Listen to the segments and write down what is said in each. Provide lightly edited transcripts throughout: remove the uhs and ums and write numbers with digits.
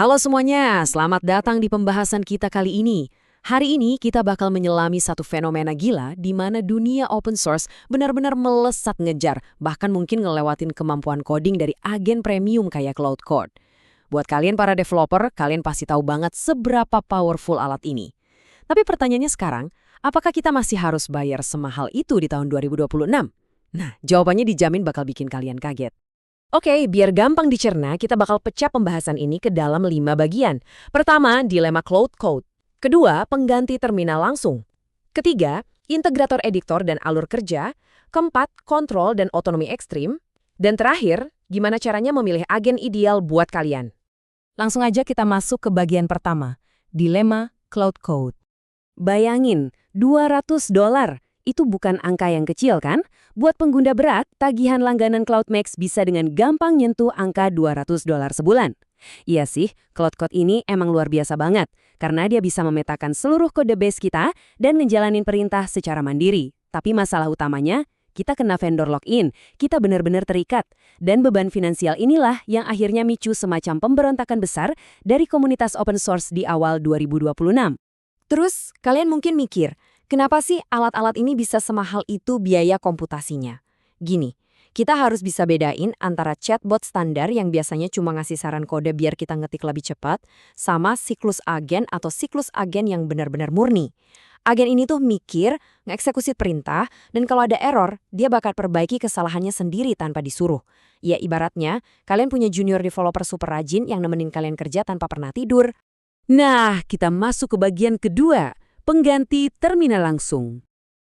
Halo semuanya, selamat datang di pembahasan kita kali ini. Hari ini kita bakal menyelami satu fenomena gila di mana dunia open source benar-benar melesat ngejar, bahkan mungkin ngelewatin kemampuan coding dari agen premium kayak Cloud Code. Buat kalian para developer, kalian pasti tahu banget seberapa powerful alat ini. Tapi pertanyaannya sekarang, apakah kita masih harus bayar semahal itu di tahun 2026? Nah, jawabannya dijamin bakal bikin kalian kaget. Oke, biar gampang dicerna, kita bakal pecah pembahasan ini ke dalam 5 bagian. Pertama, dilema Cloud Code. Kedua, pengganti terminal langsung. Ketiga, integrator editor dan alur kerja. Keempat, kontrol dan otonomi ekstrim. Dan terakhir, gimana caranya memilih agen ideal buat kalian. Langsung aja kita masuk ke bagian pertama, dilema Cloud Code. Bayangin, $200. Itu bukan angka yang kecil kan? Buat pengguna berat, tagihan langganan CloudMax bisa dengan gampang nyentuh angka $200 sebulan. Iya sih, Cloud Code ini emang luar biasa banget, karena dia bisa memetakan seluruh kode base kita dan ngejalanin perintah secara mandiri. Tapi masalah utamanya, kita kena vendor login, kita benar-benar terikat. Dan beban finansial inilah yang akhirnya micu semacam pemberontakan besar dari komunitas open source di awal 2026. Terus, kalian mungkin mikir, kenapa sih alat-alat ini bisa semahal itu biaya komputasinya? Gini, kita harus bisa bedain antara chatbot standar yang biasanya cuma ngasih saran kode biar kita ngetik lebih cepat, sama siklus agen atau siklus agen yang benar-benar murni. Agen ini tuh mikir, ngeksekusi perintah, dan kalau ada error, dia bakal perbaiki kesalahannya sendiri tanpa disuruh. Ya ibaratnya, kalian punya junior developer super rajin yang nemenin kalian kerja tanpa pernah tidur. Nah, kita masuk ke bagian kedua, pengganti terminal langsung.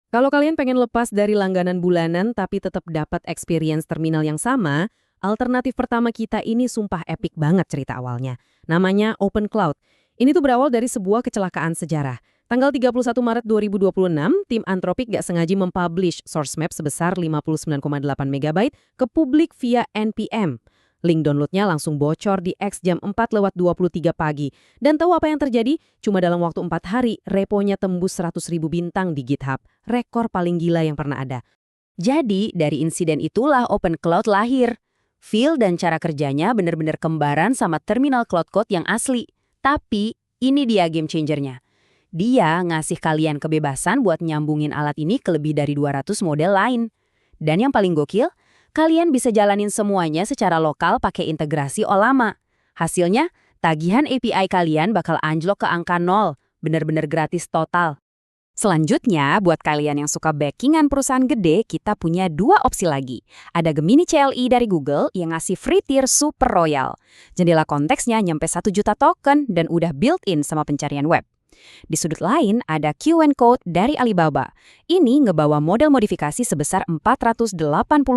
Kalau kalian pengen lepas dari langganan bulanan tapi tetap dapat experience terminal yang sama, alternatif pertama kita ini sumpah epic banget cerita awalnya. Namanya Open Cloud. Ini tuh berawal dari sebuah kecelakaan sejarah. Tanggal 31 Maret 2026, tim Anthropic gak sengaja mempublish source map sebesar 59,8 MB ke publik via NPM. Link downloadnya langsung bocor di X jam 4:23 pagi. Dan tahu apa yang terjadi? Cuma dalam waktu 4 hari, reponya tembus 100.000 bintang di GitHub. Rekor paling gila yang pernah ada. Jadi, dari insiden itulah Open Cloud lahir. Feel dan cara kerjanya benar-benar kembaran sama terminal Cloud Code yang asli. Tapi, ini dia game changernya. Dia ngasih kalian kebebasan buat nyambungin alat ini ke lebih dari 200 model lain. Dan yang paling gokil, kalian bisa jalanin semuanya secara lokal pakai integrasi Ollama. Hasilnya, tagihan API kalian bakal anjlok ke angka 0, benar-benar gratis total. Selanjutnya, buat kalian yang suka backingan perusahaan gede, kita punya 2 opsi lagi. Ada Gemini CLI dari Google yang ngasih free tier super royal. Jendela konteksnya nyampe 1 juta token dan udah built-in sama pencarian web. Di sudut lain, ada Q&Code dari Alibaba. Ini ngebawa model modifikasi sebesar 480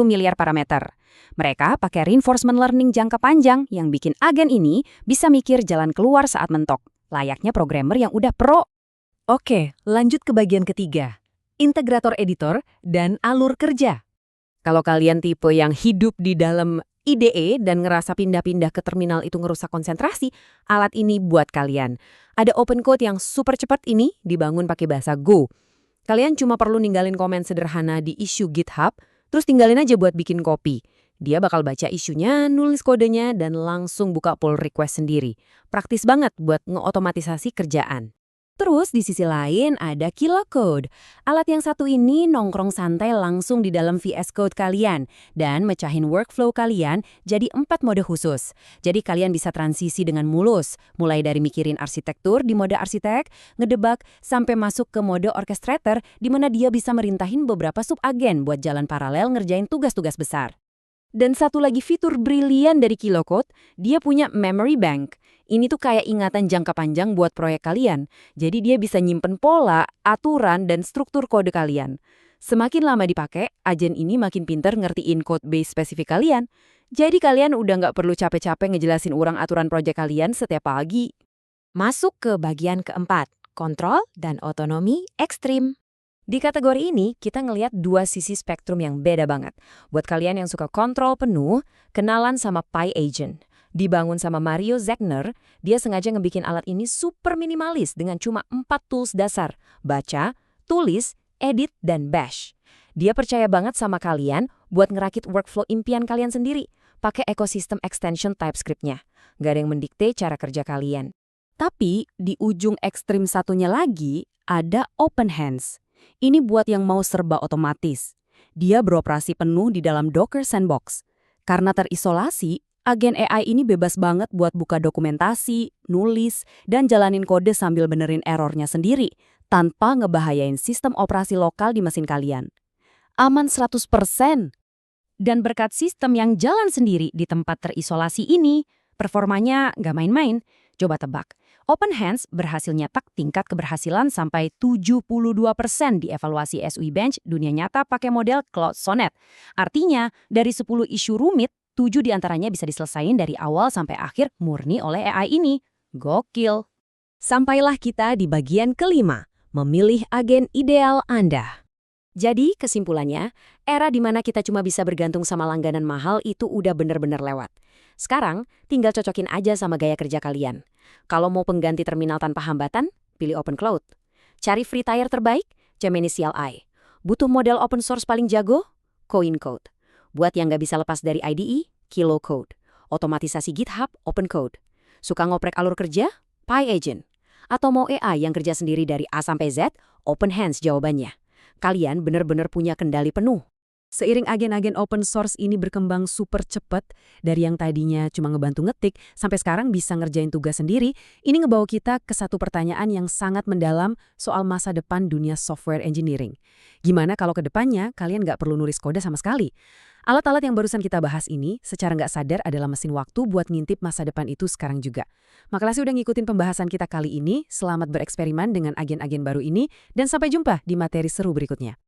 miliar parameter. Mereka pakai reinforcement learning jangka panjang yang bikin agen ini bisa mikir jalan keluar saat mentok. Layaknya programmer yang udah pro. Oke, lanjut ke bagian ketiga. Integrator editor dan alur kerja. Kalau kalian tipe yang hidup di dalam IDE dan ngerasa pindah-pindah ke terminal itu ngerusak konsentrasi, alat ini buat kalian. Ada open code yang super cepat ini dibangun pakai bahasa Go. Kalian cuma perlu ninggalin komen sederhana di issue GitHub, terus tinggalin aja buat bikin copy. Dia bakal baca isunya, nulis kodenya, dan langsung buka pull request sendiri. Praktis banget buat ngeotomatisasi kerjaan. Terus di sisi lain ada KiloCode. Alat yang satu ini nongkrong santai langsung di dalam VS Code kalian dan mecahin workflow kalian jadi 4 mode khusus. Jadi kalian bisa transisi dengan mulus, mulai dari mikirin arsitektur di mode arsitek, ngedebug, sampai masuk ke mode orchestrator di mana dia bisa merintahin beberapa subagen buat jalan paralel ngerjain tugas-tugas besar. Dan satu lagi fitur brilian dari KiloCode, dia punya memory bank. Ini tuh kayak ingatan jangka panjang buat proyek kalian. Jadi dia bisa nyimpen pola, aturan, dan struktur kode kalian. Semakin lama dipakai, agen ini makin pinter ngertiin code base spesifik kalian. Jadi kalian udah nggak perlu capek-capek ngejelasin urang aturan proyek kalian setiap pagi. Masuk ke bagian keempat, kontrol dan otonomi ekstrim. Di kategori ini, kita ngelihat 2 sisi spektrum yang beda banget. Buat kalian yang suka kontrol penuh, kenalan sama PyAgent. Dibangun sama Mario Zechner, dia sengaja ngebikin alat ini super minimalis dengan cuma 4 tools dasar. Baca, tulis, edit, dan bash. Dia percaya banget sama kalian buat ngerakit workflow impian kalian sendiri. pakai ekosistem extension TypeScript-nya. Nggak ada yang mendikte cara kerja kalian. Tapi di ujung ekstrim satunya lagi, ada OpenHands. Ini buat yang mau serba otomatis. Dia beroperasi penuh di dalam Docker Sandbox. Karena terisolasi, agen AI ini bebas banget buat buka dokumentasi, nulis, dan jalanin kode sambil benerin errornya sendiri, tanpa ngebahayain sistem operasi lokal di mesin kalian. Aman 100%. Dan berkat sistem yang jalan sendiri di tempat terisolasi ini, performanya nggak main-main. Coba tebak, OpenHands berhasil nyetak tingkat keberhasilan sampai 72% di evaluasi SUI Bench dunia nyata pakai model Claude Sonnet. Artinya, dari 10 isu rumit, 7 diantaranya bisa diselesain dari awal sampai akhir murni oleh AI ini. Gokil! Sampailah kita di bagian kelima, memilih agen ideal Anda. Jadi, kesimpulannya, era di mana kita cuma bisa bergantung sama langganan mahal itu udah bener-bener lewat. Sekarang, tinggal cocokin aja sama gaya kerja kalian. Kalau mau pengganti terminal tanpa hambatan, pilih OpenCloud. Cari free tier terbaik, Gemini CLI. Butuh model open source paling jago? CoinCode. Buat yang nggak bisa lepas dari IDE, KiloCode. Otomatisasi GitHub, OpenCode. Suka ngoprek alur kerja? PyAgent. Atau mau AI yang kerja sendiri dari A sampai Z? OpenHands jawabannya. Kalian benar-benar punya kendali penuh. Seiring agen-agen open source ini berkembang super cepat, dari yang tadinya cuma ngebantu ngetik, sampai sekarang bisa ngerjain tugas sendiri, ini ngebawa kita ke satu pertanyaan yang sangat mendalam soal masa depan dunia software engineering. Gimana kalau ke depannya kalian nggak perlu nulis kode sama sekali? Alat-alat yang barusan kita bahas ini secara nggak sadar adalah mesin waktu buat ngintip masa depan itu sekarang juga. Makasih udah ngikutin pembahasan kita kali ini, selamat bereksperimen dengan agen-agen baru ini, dan sampai jumpa di materi seru berikutnya.